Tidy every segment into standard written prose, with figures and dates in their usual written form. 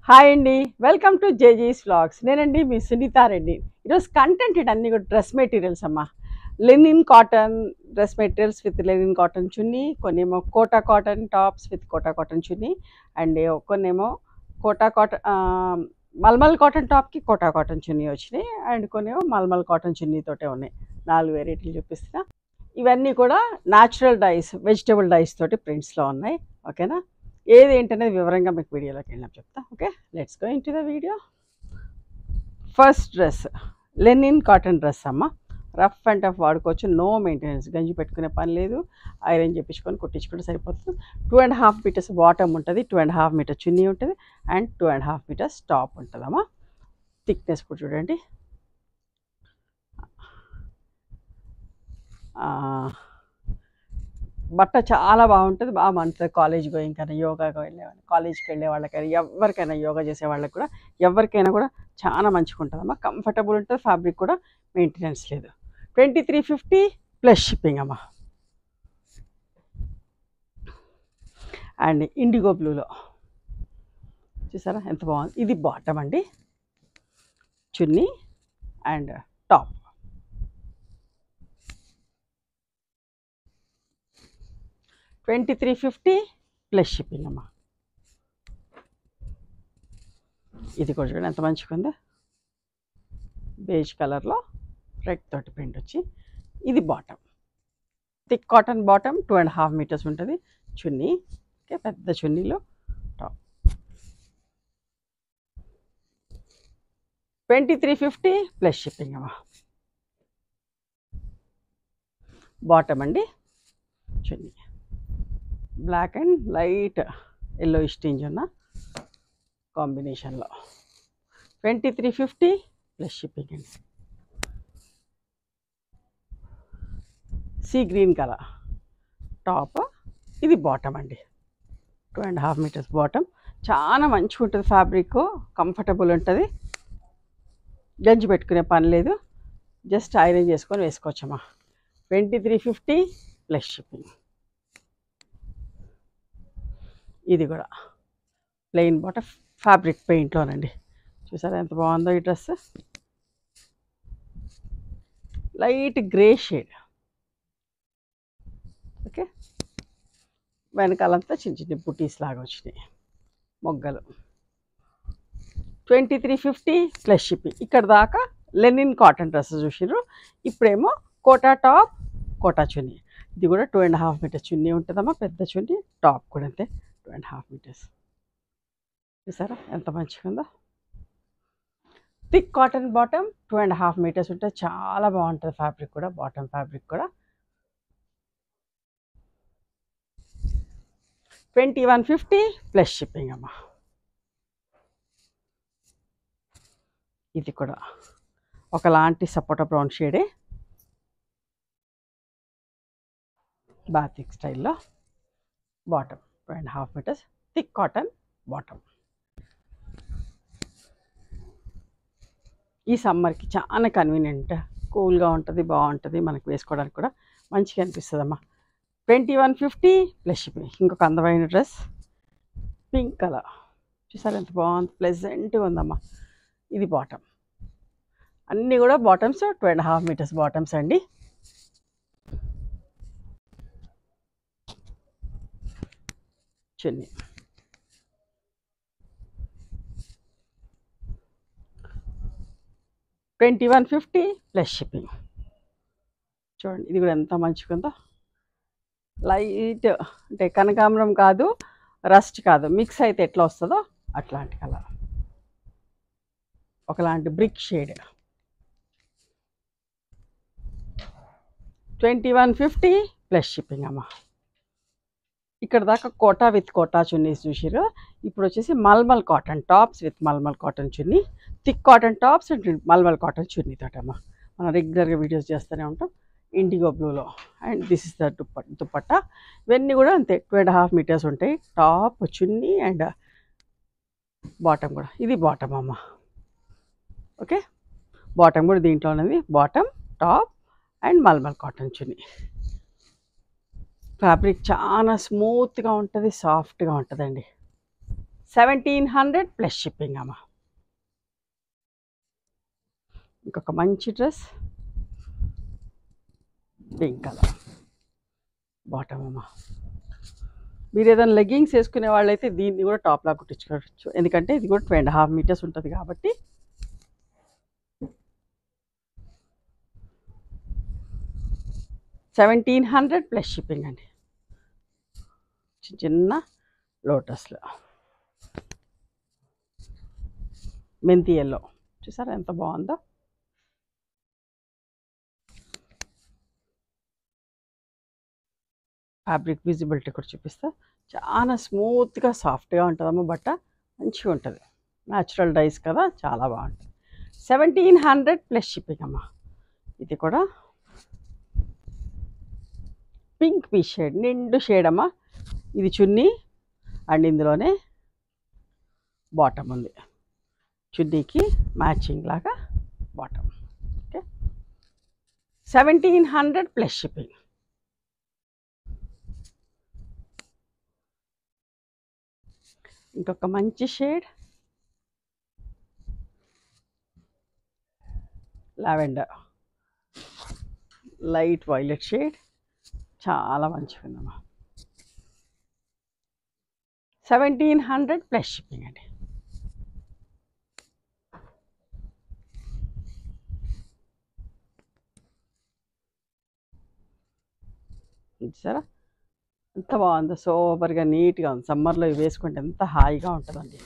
Hi అండి, welcome to జేజీస్ vlogs. నేనండి మీ సునీతారెడ్డి. ఈరోజు కంటెంట్ అన్నీ కూడా డ్రెస్ మెటీరియల్స్ అమ్మా. Linen cotton dress materials with linen cotton చున్నీ, కొన్నేమో Kota cotton tops with Kota cotton చున్నీ, అండ్ కొన్నేమో కోటా కాటన్ మల్మల్ కాటన్ టాప్కి కోటా కాటన్ చున్నీ వచ్చినాయి, అండ్ కొన్నేమో మల్మల్ కాటన్ చున్నీతోటే ఉన్నాయి. 4 వెరైటీలు చూపిస్తున్నా. ఇవన్నీ కూడా న్యాచురల్ డైస్, వెజిటబుల్ డైస్ తోటి ప్రింట్స్లో ఉన్నాయి. ఓకేనా? ఏది ఏంటనేది వివరంగా మీకు వీడియోలోకి వెళ్ళినా చెప్తా. Okay, let's go in to the video. First dress Lenin cotton dress అమ్మ. రఫ్ అండ్ టఫ్ వాడుకోవచ్చు, నో మెయింటెనెన్స్, గంజి పెట్టుకునే పని లేదు. ఐరన్ చేయించుకొని కుట్టించుకుంటే సరిపోతుంది. 2.5 మీటర్స్ బాటమ్ ఉంటుంది, 2.5 మీటర్ చున్నీ ఉంటుంది, అండ్ 2.5 మీటర్స్ టాప్ ఉంటుందమ్మా. థిక్నెస్ కూడా చూడండి. బట్ట చాలా బాగుంటుంది, బాగా మంటుంది. కాలేజ్ గోయింగ్ కన్నా, యోగాకి వెళ్ళేవాళ్ళు, కాలేజ్కి వెళ్ళే వాళ్ళకైనా, ఎవరికైనా, యోగా చేసే వాళ్ళకి కూడా, ఎవరికైనా కూడా చాలా మంచిగా ఉంటుందమ్మా. కంఫర్టబుల్ ఉంటుంది, ఫ్యాబ్రిక్ కూడా మెయింటెనెన్స్ లేదు. 2350 ప్లస్ షిప్పింగ్ అమ్మా. అండ్ ఇండిగో బ్లూలో చూసారా ఎంత బాగుంది. ఇది బాటమ్ అండి, చున్నీ అండ్ టాప్. 2350 ప్లస్ షిప్పింగ్ అమ్మా. ఇది కూడా చూడండి ఎంత మంచిగా ఉందో, బేజ్ కలర్లో రెడ్ తోటి ప్రింట్ వచ్చి. ఇది bottom, thick cotton bottom, 2.5 metres ఉంటుంది చున్నీ. ఓకే, పెద్ద చున్నీలో టాప్. 2350 ప్లస్ షిప్పింగ్ అమ్మా. బాటమ్ అండి, చున్నీ బ్లాక్ అండ్ లైట్ ఎల్లో స్టింజ్ ఉన్న కాంబినేషన్లో. 2350 ప్లస్ షిప్పింగ్ అండి. సీ గ్రీన్ కలర్ టాప్, ఇది బాటమ్ అండి, 2.5 మీటర్స్ బాటమ్. చాలా మంచిగా ఉంటుంది, ఫ్యాబ్రిక్ కంఫర్టబుల్ ఉంటుంది, గంజి పెట్టుకునే పని లేదు, జస్ట్ ఐరన్ చేసుకొని వేసుకోవచ్చమ్మా. 2350 ప్లస్ షిప్పింగ్. ఇది కూడా ప్లెయిన్ బాటమ్, ఫ్యాబ్రిక్ పెయింట్లోనండి. చూసారా ఎంత బాగుందో ఈ dress. Light grey shade. Okay, వెనకాలంతా చిన్న చిన్న బుటీస్ లాగా వచ్చినాయి, మొగ్గలు. 2350 ప్లస్ షిప్పింగ్. ఇక్కడ దాకా లెనిన్ కాటన్ డ్రెస్ చూసినారు. ఇప్పుడేమో కోటా టాప్, కోటా చున్నీ. ఇది కూడా 2.5 మీటర్స్ చున్నీ ఉంటుందమ్మా, పెద్ద చున్నీ. టాప్ కూడా అంతే, 2.5 మీటర్స్. చూసారా ఎంత మంచిగా ఉందో. థిక్ కాటన్ బాటమ్, 2.5 మీటర్స్ ఉంటుంది, చాలా బాగుంటుంది ఫ్యాబ్రిక్ కూడా, బాటమ్ ఫ్యాబ్రిక్ కూడా. 2150 ప్లస్ షిప్పింగ్ అమ్మా. ఇది కూడా ఒకలాంటి సపోటా బ్రౌన్ షేడే, బాతిక్ స్టైల్లో. Bottom 2.5 metres, thick cotton bottom. ఈ సమ్మర్కి చాలా కన్వీనియంట్, కూల్గా ఉంటుంది, బాగుంటుంది, మనకు వేసుకోవడానికి కూడా మంచిగా అనిపిస్తుంది అమ్మా. 2150 ప్లస్ షిప్పింగ్. ఇంకొక అందమైన డ్రెస్, పింక్ కలర్. చూసారు ఎంత బాగుంది, ప్లెజెంట్గా ఉందమ్మా. ఇది బాటమ్. అన్నీ కూడా బాటమ్స్, 2.5 మీటర్స్ బాటమ్స్ అండి. చున్నీ 2150 ప్లస్ షిప్పింగ్. చూడండి ఇది కూడా ఎంత మంచిగా ఉందో. లైట్ అంటే కనకాంబరం కాదు, రస్ట్ కాదు, మిక్స్ అయితే ఎట్లా వస్తుందో అట్లాంటి కలర్, ఒకలాంటి బ్రిక్ షేడ్. 2150 ప్లస్ షిప్పింగ్ అమ్మా. ఇక్కడ దాకా కోటా విత్ కోటా చున్నీస్ చూసిరు. ఇప్పుడు వచ్చేసి mulmul cotton tops with mulmul cotton చున్నీ, thick cotton tops and mulmul cotton చున్నీ తోటమ్మా. మనం రెగ్యులర్గా వీడియోస్ చేస్తూనే ఉంటాం. ఇండిగో బ్లూలో, and this is the dupatta. ఇవన్నీ కూడా అంతే, 2.5 మీటర్స్ ఉంటాయి, టాప్, చున్నీ అండ్ బాటమ్ కూడా. ఇది బాటమ్ అమ్మ. ఓకే, బాటమ్ కూడా దీంట్లో ఉన్నది, bottom, top and mulmul cotton చున్నీ. ఫ్యాబ్రిక్ చాలా స్మూత్గా ఉంటుంది, సాఫ్ట్గా ఉంటుందండి. 1700 ప్లస్ షిప్పింగ్ అమ్మ. ఇంకొక మంచి డ్రెస్ పింక్ కలర్ బాటమ్ అమ్మ. మీరు ఏదైనా లెగ్గింగ్స్ వేసుకునే వాళ్ళైతే దీన్ని కూడా టాప్లా కుట్టించుకోవచ్చు, ఎందుకంటే ఇది కూడా 2.5 మీటర్స్ ఉంటుంది కాబట్టి. $1700 ప్లస్ షిప్పింగ్ అండి. చిన్న లోటస్లో మెంతి ఎల్లో చూసారా ఎంత బాగుందో. ఫ్యాబ్రిక్ విజిబిలిటీ కూడా చూపిస్తా. చాలా స్మూత్గా సాఫ్ట్గా ఉంటుందమ్మా, బట్ట మంచిగా ఉంటుంది. న్యాచురల్ డైస్ కదా, చాలా బాగుంటుంది. 1700 ప్లస్ షిప్పింగ్ అమ్మా. ఇది కూడా పింక్ పీ షేడ్, నిండు షేడ్ అమ్మా. ఇది చున్నీ అండ్ ఇందులోనే బాటమ్ ఉంది. చున్నీకి మ్యాచింగ్ లాగా బాటమ్. Okay, 1700 plus shipping. ఇంకొక మంచి shade lavender, light violet shade, చాలా మంచిగా ఉందమ్మా. 1700 ప్లస్ షిప్పింగ్ అండి. చూసారా ఎంత బాగుందో, సూపర్గా నీట్గా ఉంది. సమ్మర్లో ఇవి వేసుకుంటే ఎంత హాయిగా ఉంటుందండి.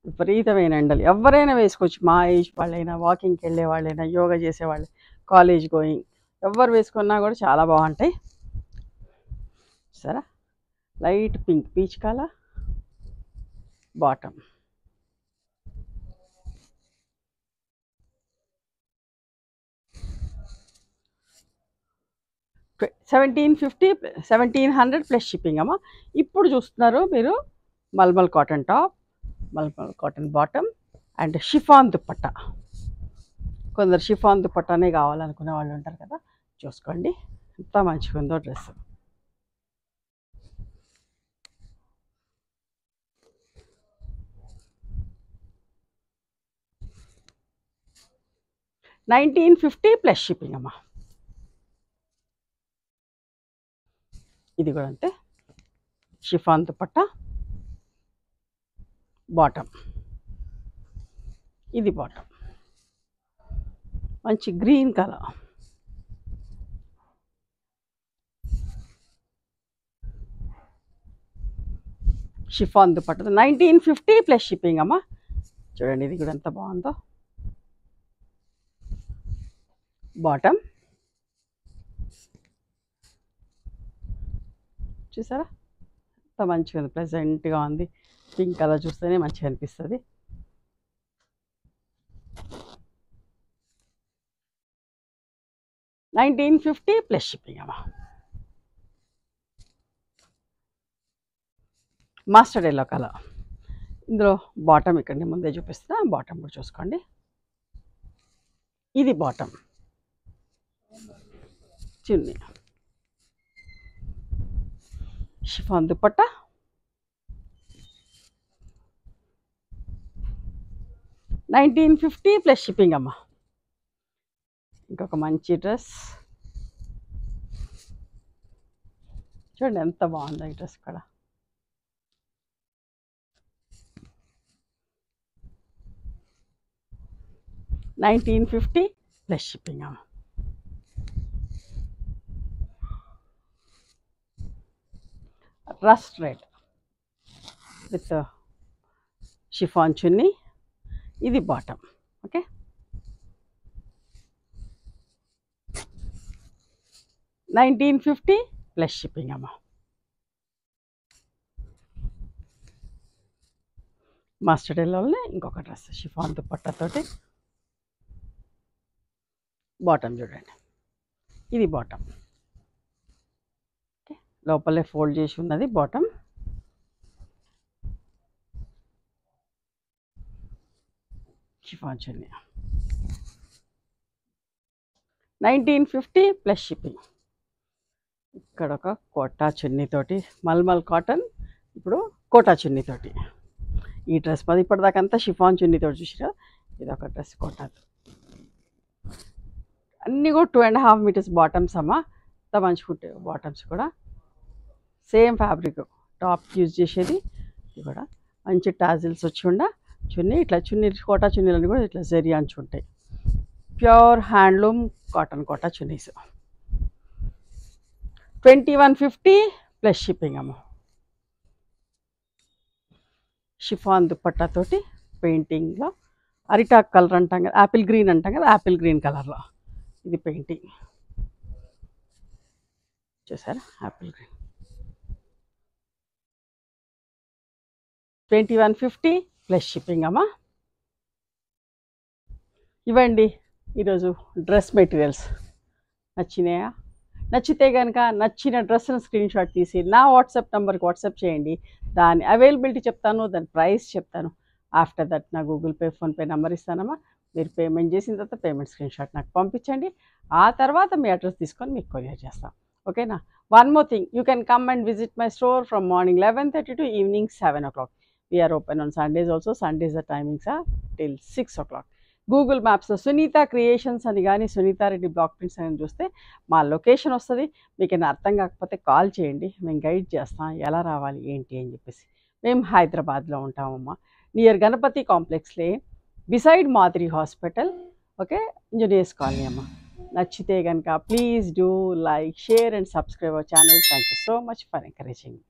విపరీతమైన ఎండలు, ఎవరైనా వేసుకోవచ్చు. మా ఏజ్ వాళ్ళైనా, వాకింగ్కి వెళ్ళే వాళ్ళైనా, యోగా చేసేవాళ్ళు, కాలేజ్ గోయింగ్, ఎవరు వేసుకున్నా కూడా చాలా బాగుంటాయి. సరే, light pink peach colour bottom. $1700 plus shipping అమ్మా. ఇప్పుడు చూస్తున్నారు మీరు మల్మల్ కాటన్ టాప్, మల్మల్ cotton bottom and chiffon dupatta. కొందరు షిఫాన్ దుప్పట్టానే కావాలనుకునే వాళ్ళు ఉంటారు కదా, చూసుకోండి ఎంత మంచిగా ఉందో డ్రెస్. $1950 ప్లస్ షిప్పింగ్ అమ్మా. ఇది కూడా అంతే, షిఫాన్ దుపట్టా బాటమ్. ఇది బాటమ్ మంచి green colour. Chiffon dupatta 1950 plus shipping అమ్మా. చూడండి ఇది కూడా ఎంత బాగుందో. బాటమ్ చూసారా ఎంత మంచిగా ఉంది, ప్లెజెంట్గా ఉంది. పింక్ కలర్ చూస్తేనే మంచిగా అనిపిస్తుంది. $1950 ప్లస్ షిప్పింగ్ అమ్మా. Mustard yellow colour. ఇందులో బాటమ్ ఇక్కడ ముందే చూపిస్తున్నా, బాటమ్ కూడా చూసుకోండి. ఇది బాటమ్, చున్నీ, షిఫాన్ దుపట్టా, $1950 ప్లస్ షిప్పింగ్ అమ్మా. ఇంకొక మంచి డ్రెస్ చూడండి ఎంత బాగుందో ఈ డ్రెస్ కూడా. $1950 ప్లస్ షిప్పింగ్ అమ్మా. రస్ట్ రెడ్ విత్ షిఫాన్ చున్నీ, ఇది బాటమ్. ఓకే, $1950 ప్లస్ షిప్పింగ్ అమ్మా. మస్టర్డ్ ఎల్లోనే ఇంకొక డ్రెస్ షిఫాన్ దుపట్టాతోటి, బాటమ్ చూడండి, ఇది బాటమ్. ఓకే, లోపలే ఫోల్డ్ చేసి ఉన్నది బాటమ్. షిఫాన్ చున్నీ, $1950 ప్లస్ షిప్పింగ్. ఇక్కడ ఒక కోటా చున్నీతోటి మల్మల్ కాటన్, ఇప్పుడు కోటా చున్నీతోటి ఈ డ్రెస్ మాది. ఇప్పటిదాకా అంతా షిఫాన్ చున్నీతోటి చూసిరా, ఇది ఒక డ్రెస్ కోటా. అన్నీ కూడా 2.5 మీటర్స్ బాటమ్స్ అమ్మ. అంత మంచిగా ఉంటాయి బాటమ్స్ కూడా. సేమ్ ఫ్యాబ్రిక్ టాప్ యూజ్ చేసేది. ఇది కూడా మంచి టాజిల్స్ వచ్చి ఉండ చున్నీ. ఇట్లా చున్నీ కోటా చున్నీలన్నీ కూడా ఇట్లా జరీ అంచు ఉంటాయి. ప్యూర్ హ్యాండ్లూమ్ కాటన్ కోటా చున్నీస్. 2150 ప్లస్ షిప్పింగ్ అమ్మ. షిఫాన్ దుపట్టాతోటి పెయింటింగ్లో అరిటాక్ కలర్ అంటాం కదా, యాపిల్ గ్రీన్ అంటాం కదా, యాపిల్ గ్రీన్ కలర్లో ఇది పెయింటింగ్ చూసారా, యాపిల్ గ్రీన్. 2150 ప్లస్ షిప్పింగ్ అమ్మా. ఇవ్వండి ఈరోజు డ్రెస్ మెటీరియల్స్. నచ్చినాయా? నచ్చితే కనుక నచ్చిన డ్రెస్ను స్క్రీన్ షాట్ తీసి నా వాట్సాప్ నెంబర్కి వాట్సాప్ చేయండి. దాని అవైలబిలిటీ చెప్తాను, దాని ప్రైస్ చెప్తాను. ఆఫ్టర్ దట్ నా గూగుల్ పే, ఫోన్పే నెంబర్ ఇస్తానమ్మా. మీరు పేమెంట్ చేసిన తర్వాత పేమెంట్ స్క్రీన్ షాట్ నాకు పంపించండి. ఆ తర్వాత మీ అడ్రస్ తీసుకొని మీకు కొరియర్ చేస్తాం. ఓకేనా? One more thing, you can come and visit my store from morning 11:30 to evening 7 o'clock. We are open on Sundays also. Sundays the timings are till 6 o'clock. Google మ్యాప్స్లో Sunitha creations అని కానీ Sunitha Reddy block prints అని చూస్తే మా location వస్తుంది. మీకు ఏమైనా అర్థం కాకపోతే కాల్ చేయండి, మేము గైడ్ చేస్తాం ఎలా రావాలి ఏంటి అని చెప్పేసి. మేము హైదరాబాద్లో ఉంటామమ్మా, near Ganapathi complex lane, beside మాదిరి హాస్పిటల్. ఓకే, ఇంజనీర్స్ కాలనీ అమ్మ. నచ్చితే కనుక please do like, share and subscribe our channel. Thank you so much for encouraging.